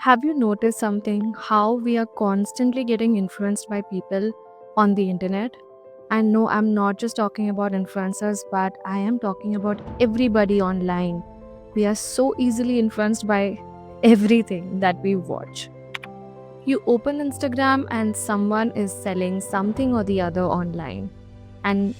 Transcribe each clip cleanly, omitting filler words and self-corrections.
Have you noticed something? How we are constantly getting influenced by people on the internet? And no, I'm not just talking about influencers, but I am talking about everybody online. We are so easily influenced by everything that we watch. You open Instagram and someone is selling something or the other online. And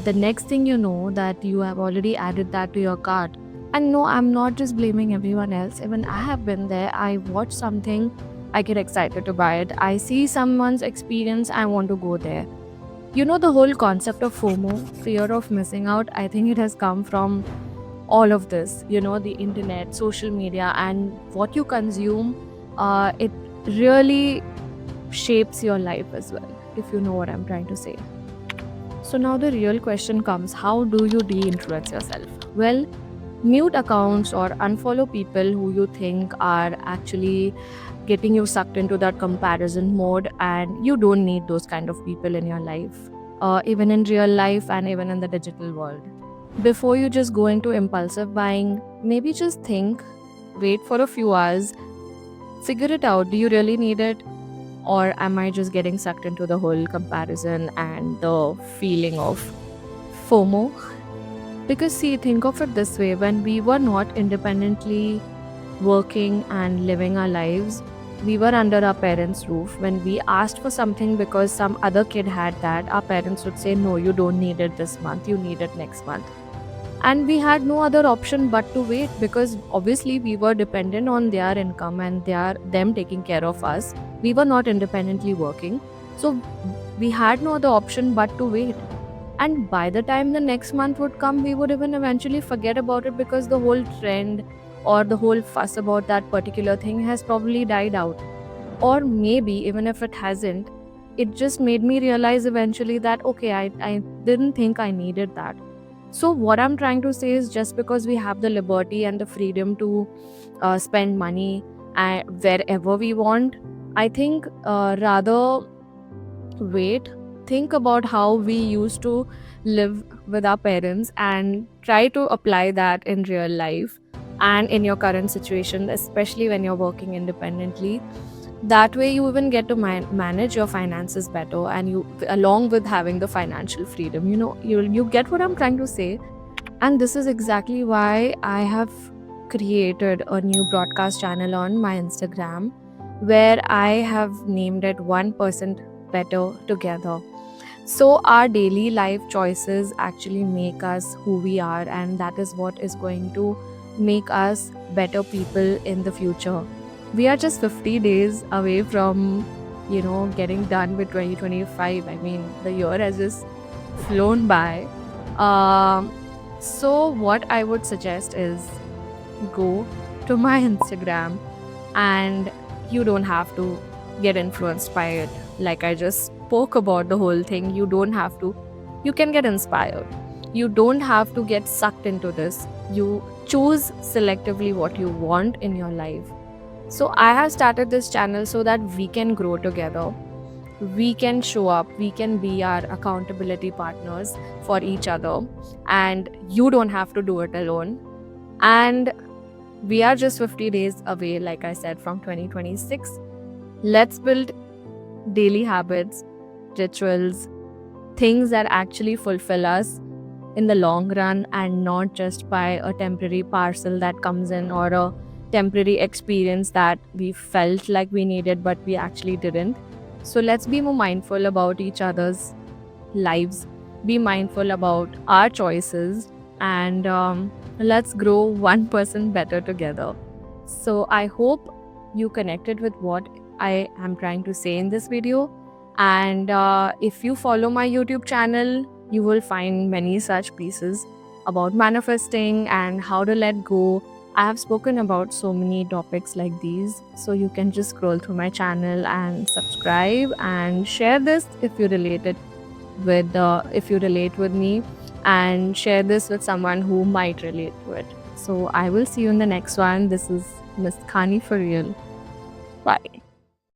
the next thing you know that you have already added that to your cart. And no, I'm not just blaming everyone else. Even I have been there. I watch something, I get excited to buy it. I see someone's experience, I want to go there. You know, the whole concept of FOMO, fear of missing out, I think it has come from all of this, the internet, social media, and what you consume. It really shapes your life as well, if you know what I'm trying to say. So now the real question comes, how do you de-influence yourself? Well, mute accounts or unfollow people who you think are actually getting you sucked into that comparison mode, and you don't need those kind of people in your life, even in real life and even in the digital world. Before you just go into impulsive buying, maybe just think, wait for a few hours, figure it out. Do you really need it? Or am I just getting sucked into the whole comparison and the feeling of FOMO? Because, see, think of it this way: when we were not independently working and living our lives, we were under our parents' roof. When we asked for something because some other kid had that, our parents would say, no, you don't need it this month, you need it next month. And we had no other option but to wait, because obviously we were dependent on their income and them taking care of us. We were not independently working, so we had no other option but to wait. And by the time the next month would come, we would even eventually forget about it, because the whole trend or the whole fuss about that particular thing has probably died out. Or maybe even if it hasn't, it just made me realize eventually that okay, I didn't think I needed that. So what I'm trying to say is, just because we have the liberty and the freedom to spend money wherever we want, I think rather wait, think about how we used to live with our parents and try to apply that in real life and in your current situation, especially when you're working independently. That way you even get to manage your finances better, and you, along with having the financial freedom, you get what I'm trying to say. And this is exactly why I have created a new broadcast channel on my Instagram, where I have named it 1% better together. So our daily life choices actually make us who we are, and that is what is going to make us better people in the future. We are just 50 days away from, getting done with 2025. I mean, the year has just flown by. So what I would suggest is, go to my Instagram, and you don't have to get influenced by it. Like I just spoke about the whole thing, you don't have to. You can get inspired. You don't have to get sucked into this. You choose selectively what you want in your life. So I have started this channel so that we can grow together. We can show up, we can be our accountability partners for each other, and you don't have to do it alone. And we are just 50 days away, like I said, from 2026. Let's build daily habits, rituals, things that actually fulfill us in the long run, and not just by a temporary parcel that comes in, or a temporary experience that we felt like we needed but we actually didn't. So let's be more mindful about each other's lives, be mindful about our choices, and let's grow 1% better together. So I hope you connected with what I am trying to say in this video. And if you follow my YouTube channel, you will find many such pieces about manifesting and how to let go. I have spoken about so many topics like these, so you can just scroll through my channel and subscribe and share this if you relate with me, and share this with someone who might relate to it. So I will see you in the next one. This is Miss Khani for real. Bye.